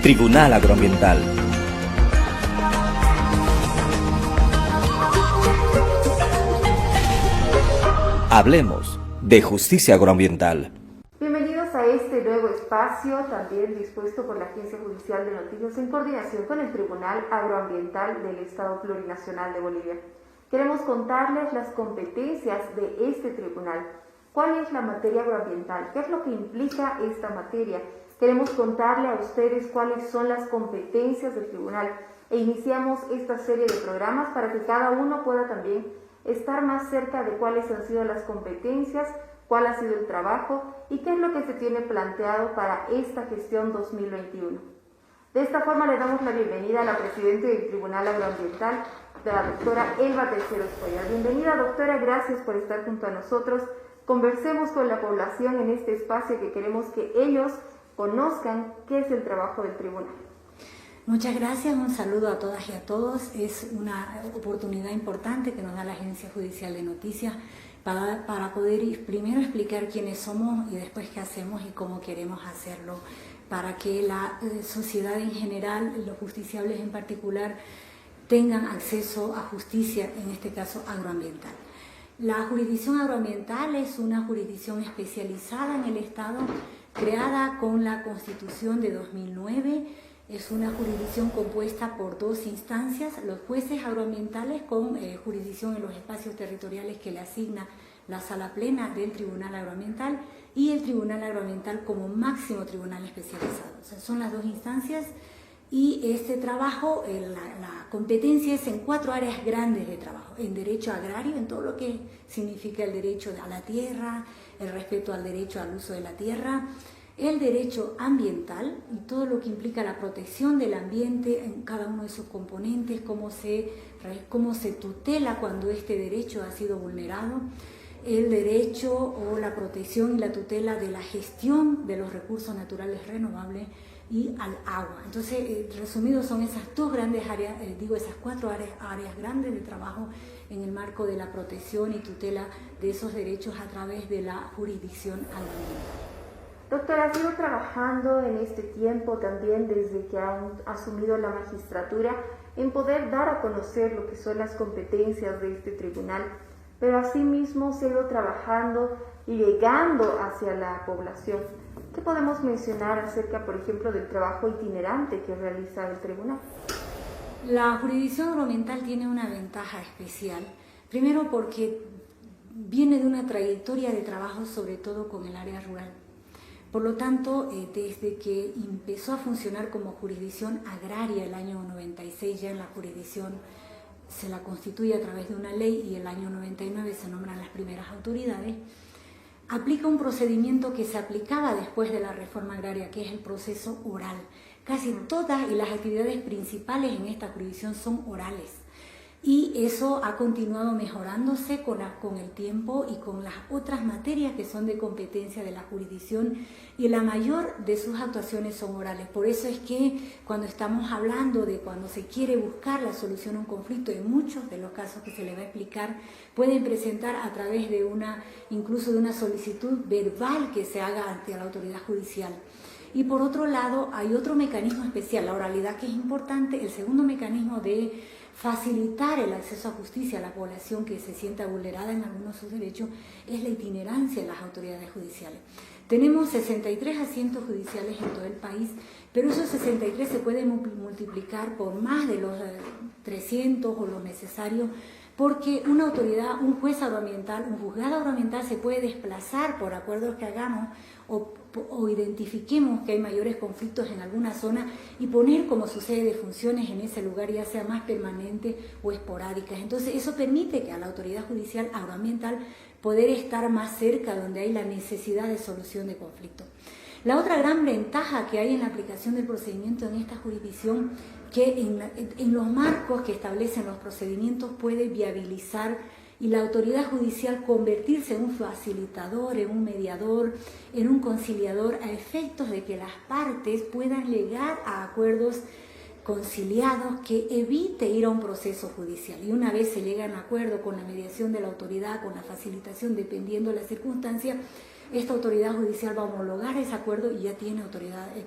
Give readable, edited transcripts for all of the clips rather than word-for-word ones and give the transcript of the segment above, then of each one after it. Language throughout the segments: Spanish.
Tribunal Agroambiental. Hablemos de justicia agroambiental. Bienvenidos a este nuevo espacio, también dispuesto por la Agencia Judicial de Noticias en coordinación con el Tribunal Agroambiental del Estado Plurinacional de Bolivia. Queremos contarles las competencias de este tribunal. ¿Cuál es la materia agroambiental? ¿Qué es lo que implica esta materia? Queremos contarle a ustedes cuáles son las competencias del tribunal e iniciamos esta serie de programas para que cada uno pueda también estar más cerca de cuáles han sido las competencias, cuál ha sido el trabajo y qué es lo que se tiene planteado para esta gestión 2021. De esta forma le damos la bienvenida a la presidenta del Tribunal Agroambiental, la doctora Elba Terceros Cuellar. Bienvenida, doctora, gracias por estar junto a nosotros. Conversemos con la población en este espacio que queremos que ellos conozcan qué es el trabajo del tribunal. Muchas gracias, un saludo a todas y a todos. Es una oportunidad importante que nos da la Agencia Judicial de Noticias para poder primero explicar quiénes somos y después qué hacemos y cómo queremos hacerlo, para que la sociedad en general, los justiciables en particular, tengan acceso a justicia, en este caso agroambiental. La jurisdicción agroambiental es una jurisdicción especializada en el Estado, creada con la Constitución de 2009, es una jurisdicción compuesta por dos instancias, los jueces agroambientales con jurisdicción en los espacios territoriales que le asigna la Sala Plena del Tribunal Agroambiental y el Tribunal Agroambiental como máximo tribunal especializado. O sea, son las dos instancias y este trabajo, la competencia es en 4 áreas grandes de trabajo, en derecho agrario, en todo lo que significa el derecho a la tierra, el respeto al derecho al uso de la tierra, el derecho ambiental y todo lo que implica la protección del ambiente en cada uno de sus componentes, cómo se tutela cuando este derecho ha sido vulnerado, el derecho o la protección y la tutela de la gestión de los recursos naturales renovables y al agua. Entonces, resumido, son esas 4 áreas grandes de trabajo en el marco de la protección y tutela de esos derechos a través de la jurisdicción agroambiental. Doctora, ha sido trabajando en este tiempo también desde que ha asumido la magistratura en poder dar a conocer lo que son las competencias de este tribunal, pero asimismo se ha ido trabajando y llegando hacia la población. ¿Qué podemos mencionar acerca, por ejemplo, del trabajo itinerante que realiza el tribunal? La jurisdicción agroambiental tiene una ventaja especial, primero porque viene de una trayectoria de trabajo sobre todo con el área rural. Por lo tanto, desde que empezó a funcionar como jurisdicción agraria el año 96, ya en la jurisdicción se la constituye a través de una ley y el año 99 se nombran las primeras autoridades, aplica un procedimiento que se aplicaba después de la reforma agraria, que es el proceso oral. Casi todas y las actividades principales en esta jurisdicción son orales. Y eso ha continuado mejorándose con el tiempo y con las otras materias que son de competencia de la jurisdicción y la mayor de sus actuaciones son orales. Por eso es que cuando estamos hablando de cuando se quiere buscar la solución a un conflicto, en muchos de los casos que se les va a explicar, pueden presentar a través de incluso de una solicitud verbal que se haga ante la autoridad judicial. Y por otro lado, hay otro mecanismo especial, la oralidad, que es importante, el segundo mecanismo de facilitar el acceso a justicia a la población que se sienta vulnerada en algunos de sus derechos, es la itinerancia en las autoridades judiciales. Tenemos 63 asientos judiciales en todo el país, pero esos 63 se pueden multiplicar por más de los 300 o los necesarios, porque una autoridad, un juez agroambiental, un juzgado agroambiental se puede desplazar por acuerdos que hagamos o identifiquemos que hay mayores conflictos en alguna zona y poner como su sede de funciones en ese lugar, ya sea más permanente o esporádicas. Entonces eso permite que a la autoridad judicial agroambiental poder estar más cerca donde hay la necesidad de solución de conflictos. La otra gran ventaja que hay en la aplicación del procedimiento en esta jurisdicción, que en los marcos que establecen los procedimientos puede viabilizar y la autoridad judicial convertirse en un facilitador, en un mediador, en un conciliador a efectos de que las partes puedan llegar a acuerdos conciliados que evite ir a un proceso judicial. Y una vez se llega a un acuerdo con la mediación de la autoridad, con la facilitación, dependiendo de las circunstancias, esta autoridad judicial va a homologar ese acuerdo y ya tiene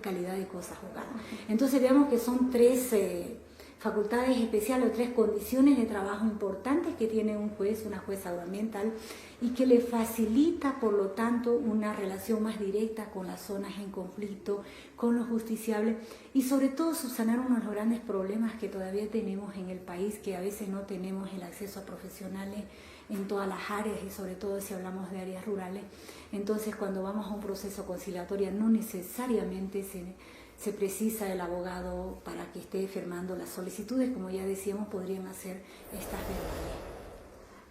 calidad de cosa juzgada. Entonces veamos que son tres facultades especiales o tres condiciones de trabajo importantes que tiene un juez, una jueza agroambiental, y que le facilita, por lo tanto, una relación más directa con las zonas en conflicto, con los justiciables y sobre todo subsanar uno de los grandes problemas que todavía tenemos en el país, que a veces no tenemos el acceso a profesionales en todas las áreas y sobre todo si hablamos de áreas rurales. Entonces, cuando vamos a un proceso conciliatorio no necesariamente se precisa el abogado para que esté firmando las solicitudes, como ya decíamos, podrían hacer estas verbales.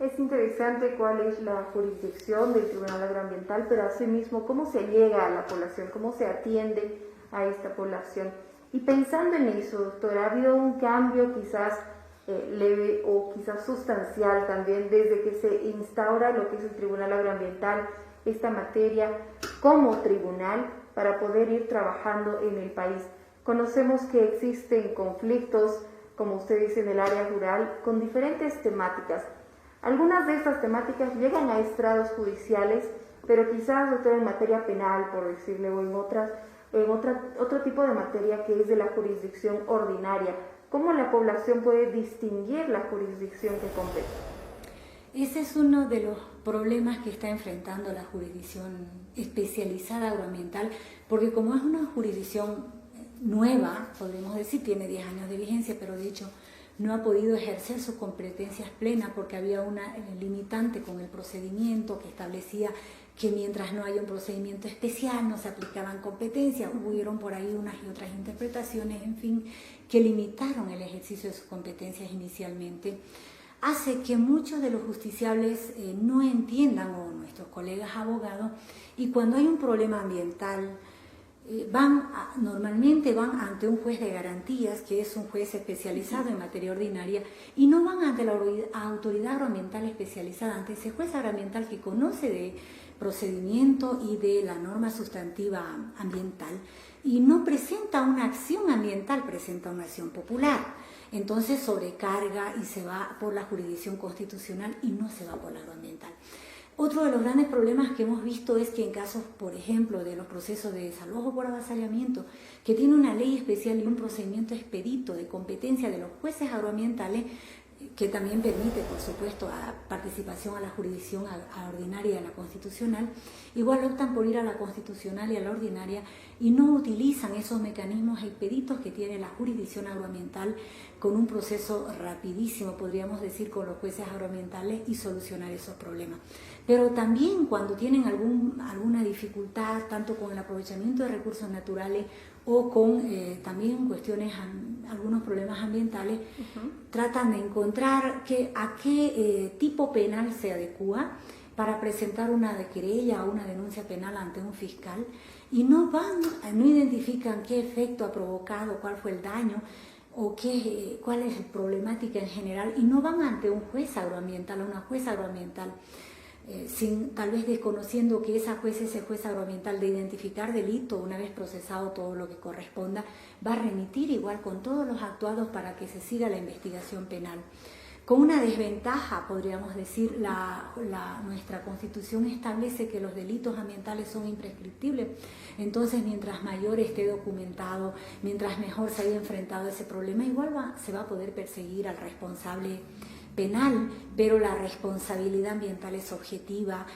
Es interesante cuál es la jurisdicción del Tribunal Agroambiental, pero asimismo cómo se llega a la población, cómo se atiende a esta población. Y pensando en eso, doctora, ¿ha habido un cambio quizás leve o quizás sustancial también desde que se instaura lo que es el Tribunal Agroambiental, esta materia como tribunal para poder ir trabajando en el país? Conocemos que existen conflictos, como usted dice, en el área rural con diferentes temáticas. Algunas de estas temáticas llegan a estrados judiciales, pero quizás, doctora, en materia penal, por decirle, o en otro tipo de materia que es de la jurisdicción ordinaria. ¿Cómo la población puede distinguir la jurisdicción que compete? Ese es uno de los problemas que está enfrentando la jurisdicción especializada agroambiental, porque como es una jurisdicción nueva, podemos decir, tiene 10 años de vigencia, pero de hecho no ha podido ejercer sus competencias plenas porque había una limitante con el procedimiento que establecía que mientras no haya un procedimiento especial no se aplicaban competencias. Hubieron por ahí unas y otras interpretaciones, en fin, que limitaron el ejercicio de sus competencias inicialmente. Hace que muchos de los justiciables no entiendan, o nuestros colegas abogados, y cuando hay un problema ambiental, normalmente van ante un juez de garantías, que es un juez especializado en materia ordinaria, y no van ante la autoridad agroambiental especializada, ante ese juez agroambiental que conoce de procedimiento y de la norma sustantiva ambiental, y no presenta una acción ambiental, presenta una acción popular. Entonces sobrecarga y se va por la jurisdicción constitucional y no se va por la agroambiental. Otro de los grandes problemas que hemos visto es que en casos, por ejemplo, de los procesos de desalojo por avasallamiento, que tiene una ley especial y un procedimiento expedito de competencia de los jueces agroambientales, que también permite, por supuesto, a participación a la jurisdicción ordinaria y a la constitucional, igual optan por ir a la constitucional y a la ordinaria y no utilizan esos mecanismos expeditos que tiene la jurisdicción agroambiental con un proceso rapidísimo, podríamos decir, con los jueces agroambientales y solucionar esos problemas. Pero también cuando tienen alguna dificultad, tanto con el aprovechamiento de recursos naturales o con también cuestiones, algunos problemas ambientales, tratan de encontrar a qué tipo penal se adecua para presentar una querella o una denuncia penal ante un fiscal y no identifican qué efecto ha provocado, cuál fue el daño o cuál es la problemática en general y no van ante un juez agroambiental o una jueza agroambiental. Tal vez desconociendo que ese juez agroambiental de identificar delito, una vez procesado todo lo que corresponda, va a remitir igual con todos los actuados para que se siga la investigación penal. Con una desventaja, podríamos decir, nuestra Constitución establece que los delitos ambientales son imprescriptibles. Entonces, mientras mayor esté documentado, mientras mejor se haya enfrentado a ese problema, igual se va a poder perseguir al responsable penal, pero la responsabilidad ambiental es objetiva.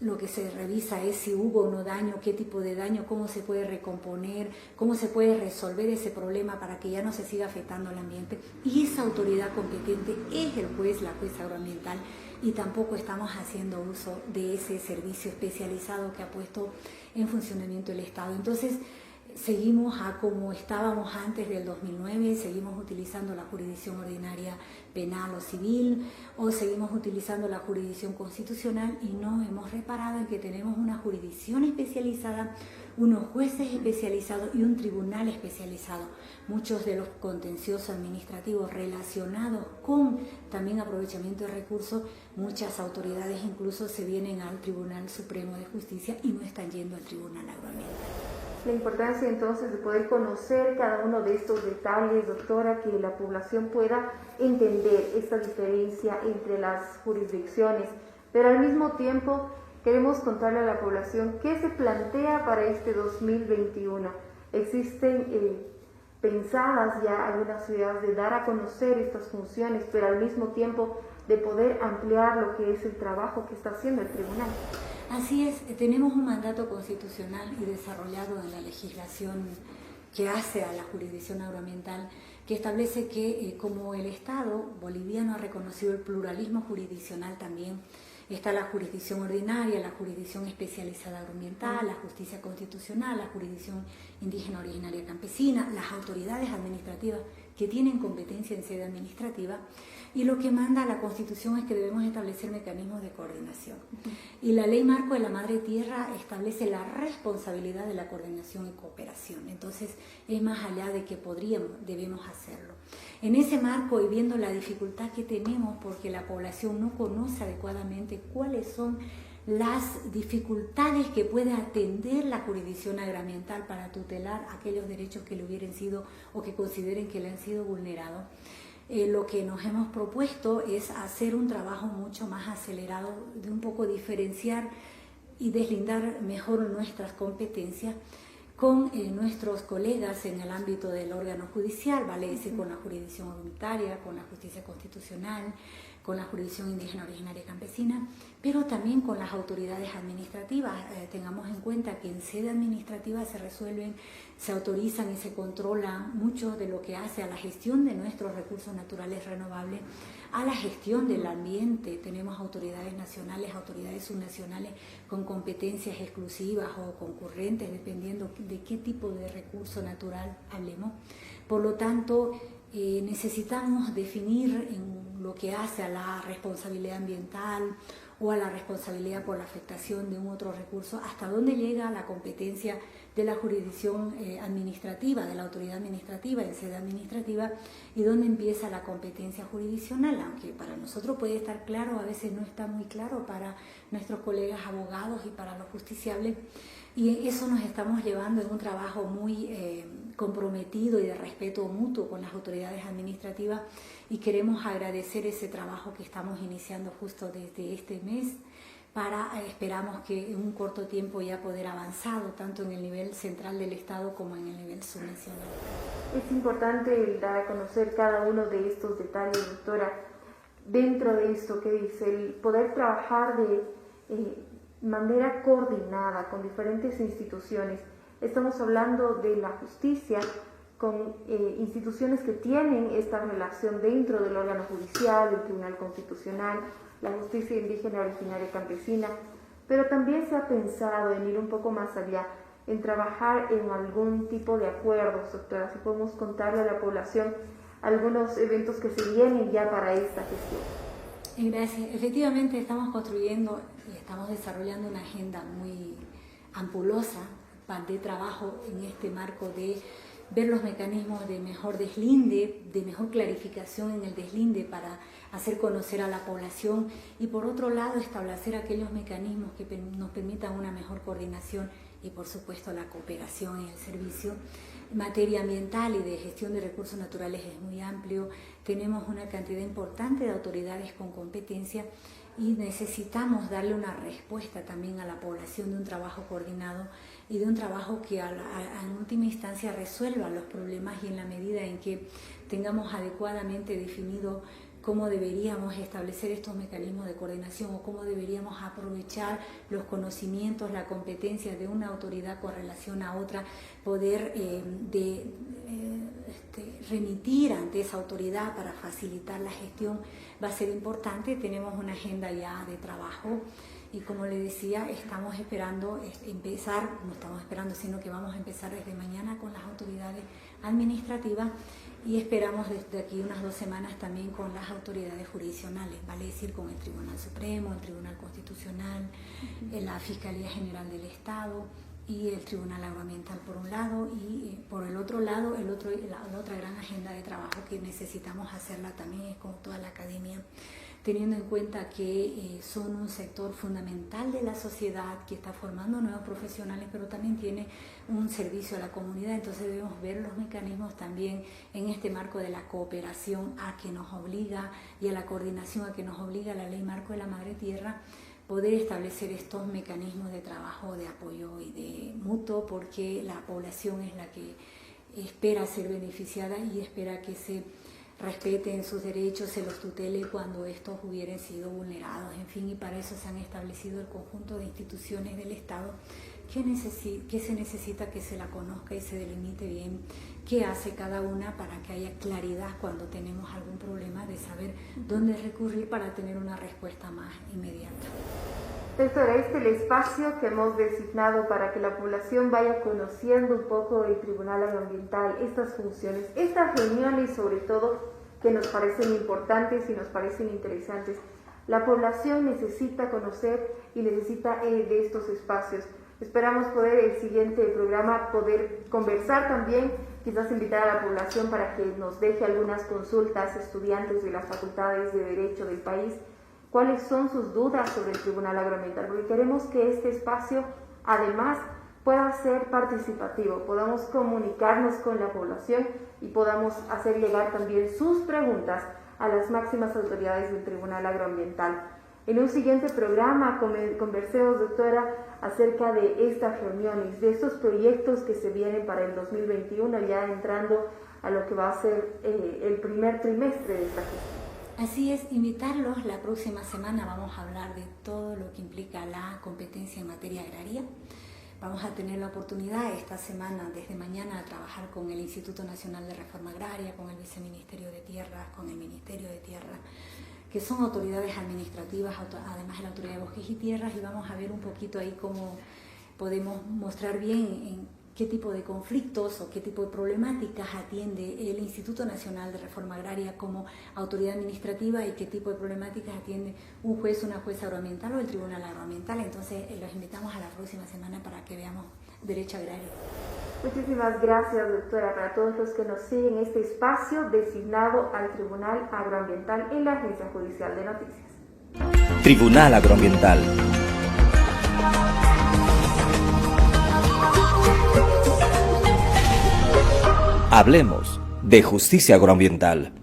Lo que se revisa es si hubo o no daño, qué tipo de daño, cómo se puede recomponer, cómo se puede resolver ese problema para que ya no se siga afectando al ambiente. Y esa autoridad competente es el juez, la jueza agroambiental, y tampoco estamos haciendo uso de ese servicio especializado que ha puesto en funcionamiento el Estado. Entonces, seguimos como estábamos antes del 2009, seguimos utilizando la jurisdicción ordinaria penal o civil, o seguimos utilizando la jurisdicción constitucional y no hemos reparado en que tenemos una jurisdicción especializada, unos jueces especializados y un tribunal especializado. Muchos de los contenciosos administrativos relacionados con también aprovechamiento de recursos, muchas autoridades incluso se vienen al Tribunal Supremo de Justicia y no están yendo al Tribunal Agroambiental. La importancia entonces de poder conocer cada uno de estos detalles, doctora, que la población pueda entender esta diferencia entre las jurisdicciones, pero al mismo tiempo Queremos contarle a la población qué se plantea para este 2021. Existen pensadas ya algunas ideas de dar a conocer estas funciones, pero al mismo tiempo de poder ampliar lo que es el trabajo que está haciendo el tribunal. Así es, tenemos un mandato constitucional y desarrollado en la legislación que hace a la jurisdicción agroambiental, que establece que como el Estado boliviano ha reconocido el pluralismo jurisdiccional también, está la jurisdicción ordinaria, la jurisdicción especializada agroambiental, la justicia constitucional, la jurisdicción indígena originaria campesina, las autoridades administrativas que tienen competencia en sede administrativa, y lo que manda la Constitución es que debemos establecer mecanismos de coordinación. Y la Ley Marco de la Madre Tierra establece la responsabilidad de la coordinación y cooperación. Entonces, es más allá de que debemos hacerlo. En ese marco, y viendo la dificultad que tenemos porque la población no conoce adecuadamente cuáles son las dificultades que puede atender la jurisdicción agroambiental para tutelar aquellos derechos que le hubieran sido o que consideren que le han sido vulnerados, lo que nos hemos propuesto es hacer un trabajo mucho más acelerado, de un poco diferenciar y deslindar mejor nuestras competencias con nuestros colegas en el ámbito del órgano judicial, vale decir con la jurisdicción voluntaria, con la justicia constitucional, con la jurisdicción indígena originaria campesina, pero también con las autoridades administrativas. Tengamos en cuenta que en sede administrativa se resuelven, se autorizan y se controlan mucho de lo que hace a la gestión de nuestros recursos naturales renovables, a la gestión del ambiente. Tenemos autoridades nacionales, autoridades subnacionales con competencias exclusivas o concurrentes, dependiendo de qué tipo de recurso natural hablemos. Por lo tanto, necesitamos definir en lo que hace a la responsabilidad ambiental o a la responsabilidad por la afectación de un otro recurso, hasta dónde llega la competencia de la jurisdicción administrativa, de la autoridad administrativa en sede administrativa, y dónde empieza la competencia jurisdiccional, aunque para nosotros puede estar claro, a veces no está muy claro para nuestros colegas abogados y para los justiciables, y eso nos estamos llevando en un trabajo muy comprometido y de respeto mutuo con las autoridades administrativas, y queremos agradecer ese trabajo que estamos iniciando justo desde este mes para, esperamos que en un corto tiempo ya poder avanzado tanto en el nivel central del Estado como en el nivel subnacional. Es importante dar a conocer cada uno de estos detalles, doctora. Dentro de esto que dice, el poder trabajar de manera coordinada con diferentes instituciones. Estamos hablando de la justicia con instituciones que tienen esta relación dentro del órgano judicial, el Tribunal Constitucional, la justicia indígena originaria campesina, pero también se ha pensado en ir un poco más allá, en trabajar en algún tipo de acuerdos, doctora. Si podemos contarle a la población algunos eventos que se vienen ya para esta gestión. Gracias. Efectivamente estamos construyendo y estamos desarrollando una agenda muy ampulosa de trabajo en este marco de ver los mecanismos de mejor deslinde, de mejor clarificación en el deslinde para hacer conocer a la población, y por otro lado establecer aquellos mecanismos que nos permitan una mejor coordinación y por supuesto la cooperación en el servicio. En materia ambiental y de gestión de recursos naturales es muy amplio, tenemos una cantidad importante de autoridades con competencia y necesitamos darle una respuesta también a la población de un trabajo coordinado y de un trabajo que en última instancia resuelva los problemas, y en la medida en que tengamos adecuadamente definido cómo deberíamos establecer estos mecanismos de coordinación o cómo deberíamos aprovechar los conocimientos, la competencia de una autoridad con relación a otra, poder remitir ante esa autoridad para facilitar la gestión, va a ser importante. Tenemos una agenda ya de trabajo y, como le decía, estamos esperando empezar, no estamos esperando, sino que vamos a empezar desde mañana con las autoridades administrativas, y esperamos desde aquí unas 2 semanas también con las autoridades jurisdiccionales, vale decir con el Tribunal Supremo, el Tribunal Constitucional, la Fiscalía General del Estado y el Tribunal Agroambiental por un lado, y por el otro lado la otra gran agenda de trabajo que necesitamos hacerla también es con toda la academia, teniendo en cuenta que son un sector fundamental de la sociedad que está formando nuevos profesionales, pero también tiene un servicio a la comunidad. Entonces debemos ver los mecanismos también en este marco de la cooperación a que nos obliga, y a la coordinación a que nos obliga la Ley Marco de la Madre Tierra, poder establecer estos mecanismos de trabajo, de apoyo y de mutuo, porque la población es la que espera ser beneficiada y espera que se respeten sus derechos, se los tutele cuando estos hubieran sido vulnerados, en fin, y para eso se han establecido el conjunto de instituciones del Estado que se necesita que se la conozca y se delimite bien qué hace cada una para que haya claridad cuando tenemos algún problema de saber dónde recurrir para tener una respuesta más inmediata. Doctora, este es el espacio que hemos designado para que la población vaya conociendo un poco el Tribunal Agroambiental, estas funciones, estas reuniones sobre todo que nos parecen importantes y nos parecen interesantes. La población necesita conocer y necesita de estos espacios. Esperamos poder el siguiente programa poder conversar también, quizás invitar a la población para que nos deje algunas consultas, estudiantes de las facultades de Derecho del país, cuáles son sus dudas sobre el Tribunal Agroambiental, porque queremos que este espacio además pueda ser participativo, podamos comunicarnos con la población y podamos hacer llegar también sus preguntas a las máximas autoridades del Tribunal Agroambiental. En un siguiente programa conversemos, doctora, acerca de estas reuniones, de estos proyectos que se vienen para el 2021, ya entrando a lo que va a ser el primer trimestre de esta gestión. Así es, invitarlos. La próxima semana vamos a hablar de todo lo que implica la competencia en materia agraria. Vamos a tener la oportunidad esta semana, desde mañana, a trabajar con el Instituto Nacional de Reforma Agraria, con el Viceministerio de Tierras, con el Ministerio de Tierras, que son autoridades administrativas, además de la Autoridad de Bosques y Tierras, y vamos a ver un poquito ahí cómo podemos mostrar bien en qué tipo de conflictos o qué tipo de problemáticas atiende el Instituto Nacional de Reforma Agraria como autoridad administrativa y qué tipo de problemáticas atiende un juez, una jueza agroambiental o el Tribunal Agroambiental. Entonces los invitamos a la próxima semana para que veamos derecho agrario. Muchísimas gracias, doctora, para todos los que nos siguen este espacio designado al Tribunal Agroambiental en la Agencia Judicial de Noticias. Tribunal Agroambiental. Hablemos de justicia agroambiental.